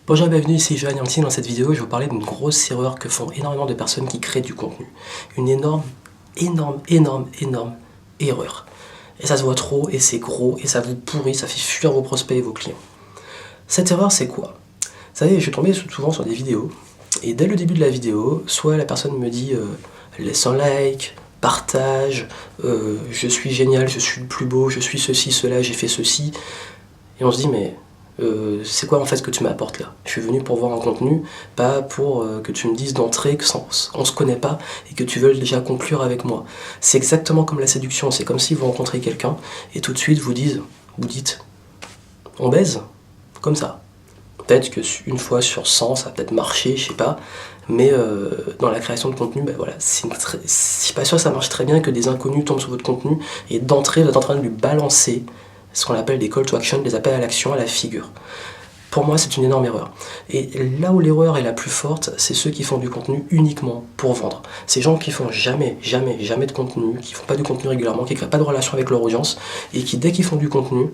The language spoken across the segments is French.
Bonjour et bienvenue, ici Johan Yanti. Dans cette vidéo, je vais vous parler d'une grosse erreur que font énormément de personnes qui créent du contenu. Une énorme erreur. Et ça se voit trop, et c'est gros, et ça vous pourrit, ça fait fuir vos prospects et vos clients. Cette erreur, c'est quoi? Vous savez, je suis tombé souvent sur des vidéos, et dès le début de la vidéo, soit la personne me dit laisse un like, partage, je suis génial, je suis le plus beau, je suis ceci, cela, j'ai fait ceci. Et on se dit, mais c'est quoi en fait ce que tu m'apportes là? Je suis venu pour voir un contenu, pas pour que tu me dises d'entrée qu'on se connaît pas et que tu veux déjà conclure avec moi. C'est exactement comme la séduction, c'est comme si vous rencontrez quelqu'un et tout de suite vous dites on baise, comme ça. Peut-être que une fois sur 100 ça va peut-être marcher, je sais pas, mais dans la création de contenu, ben voilà, je suis pas sûr que ça marche très bien que des inconnus tombent sur votre contenu et d'entrée vous êtes en train de lui balancer ce qu'on appelle des call to action, des appels à l'action à la figure. Pour moi, c'est une énorme erreur. Et là où l'erreur est la plus forte, c'est ceux qui font du contenu uniquement pour vendre. Ces gens qui font jamais de contenu, qui font pas du contenu régulièrement, qui créent pas de relation avec leur audience, et qui, dès qu'ils font du contenu,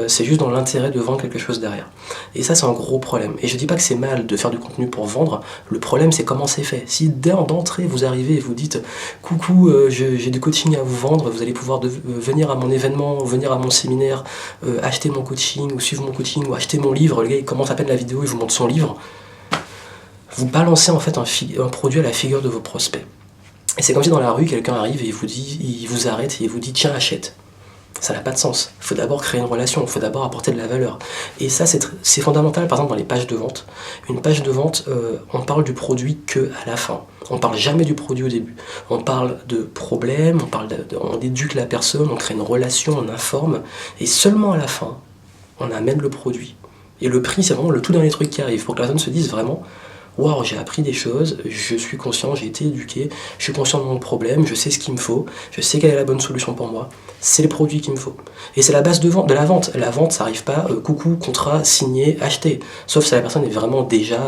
c'est juste dans l'intérêt de vendre quelque chose derrière. Et ça, c'est un gros problème. Et je dis pas que c'est mal de faire du contenu pour vendre, le problème, c'est comment c'est fait. Si d'entrée, vous arrivez et vous dites « Coucou, j'ai du coaching à vous vendre, vous allez pouvoir venir à mon événement, venir à mon séminaire, acheter mon coaching, ou suivre mon coaching, ou acheter mon livre », il commence à peine la vidéo, il vous montre son livre, vous balancez en fait un produit à la figure de vos prospects. Et c'est comme si dans la rue, quelqu'un arrive et il vous arrête et il vous dit tiens, achète. Ça n'a pas de sens. Il faut d'abord créer une relation, il faut d'abord apporter de la valeur. Et ça, c'est fondamental, par exemple, dans les pages de vente. Une page de vente, on parle du produit que à la fin. On ne parle jamais du produit au début. On parle de problèmes, on éduque la personne, on crée une relation, on informe, et seulement à la fin, on amène le produit. Et le prix, c'est vraiment le tout dernier truc qui arrive, pour que la personne se dise vraiment « Waouh, j'ai appris des choses, je suis conscient, j'ai été éduqué, je suis conscient de mon problème, je sais ce qu'il me faut, je sais quelle est la bonne solution pour moi, c'est les produits qu'il me faut. » Et c'est la base de la vente. La vente, ça n'arrive pas « Coucou, contrat, signé, acheté ». Sauf si la personne est vraiment déjà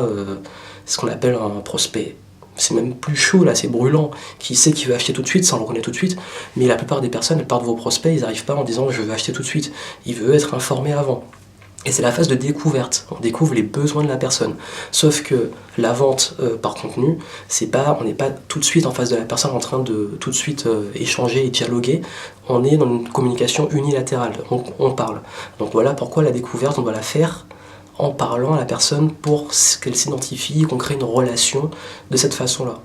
ce qu'on appelle un prospect. C'est même plus chaud là, c'est brûlant, qui sait qu'il veut acheter tout de suite, ça on le connaît tout de suite, mais la plupart des personnes, la plupart de vos prospects, ils n'arrivent pas en disant « Je veux acheter tout de suite », ils veulent être informés avant. Et c'est la phase de découverte, on découvre les besoins de la personne. Sauf que la vente par contenu, on n'est pas tout de suite en face de la personne en train de tout de suite échanger et dialoguer, on est dans une communication unilatérale, on parle. Donc voilà pourquoi la découverte, on doit la faire en parlant à la personne pour qu'elle s'identifie, qu'on crée une relation de cette façon-là.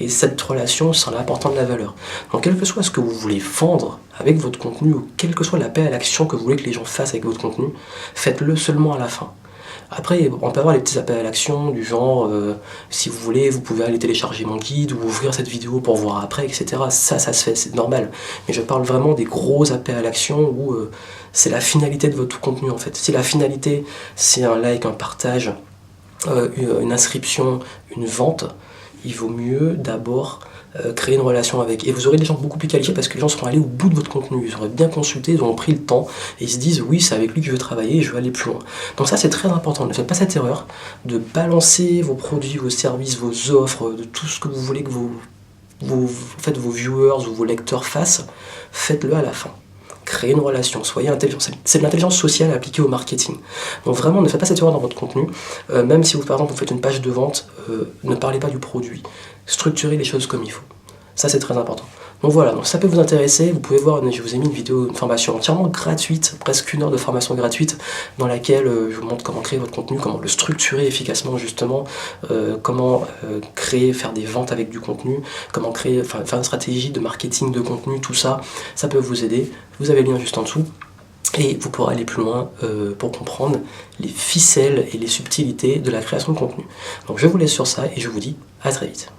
Et cette relation, c'est en apportant de la valeur. Donc quel que soit ce que vous voulez vendre avec votre contenu, ou quel que soit l'appel à l'action que vous voulez que les gens fassent avec votre contenu, faites-le seulement à la fin. Après, on peut avoir les petits appels à l'action du genre, si vous voulez, vous pouvez aller télécharger mon guide, ou ouvrir cette vidéo pour voir après, etc. Ça se fait, c'est normal. Mais je parle vraiment des gros appels à l'action où c'est la finalité de votre contenu en fait. Si la finalité, c'est un like, un partage, une inscription, une vente, il vaut mieux d'abord créer une relation avec. Et vous aurez des gens beaucoup plus qualifiés parce que les gens seront allés au bout de votre contenu, ils auraient bien consulté, ils auront pris le temps et ils se disent oui, c'est avec lui que je veux travailler et je veux aller plus loin. Donc ça, c'est très important. Ne faites pas cette erreur de balancer vos produits, vos services, vos offres, de tout ce que vous voulez que vos viewers ou vos lecteurs fassent. Faites-le à la fin. Créer une relation, soyez intelligent. C'est de l'intelligence sociale appliquée au marketing. Donc vraiment, ne faites pas cette erreur dans votre contenu. Même si vous, par exemple, vous faites une page de vente, ne parlez pas du produit. Structurez les choses comme il faut. Ça, c'est très important. Donc voilà, donc ça peut vous intéresser. Vous pouvez voir, je vous ai mis une vidéo, une formation entièrement gratuite, presque 1 heure de formation gratuite, dans laquelle je vous montre comment créer votre contenu, comment le structurer efficacement justement, comment faire des ventes avec du contenu, comment faire une stratégie de marketing de contenu, tout ça, ça peut vous aider. Vous avez le lien juste en dessous. Et vous pourrez aller plus loin pour comprendre les ficelles et les subtilités de la création de contenu. Donc je vous laisse sur ça et je vous dis à très vite.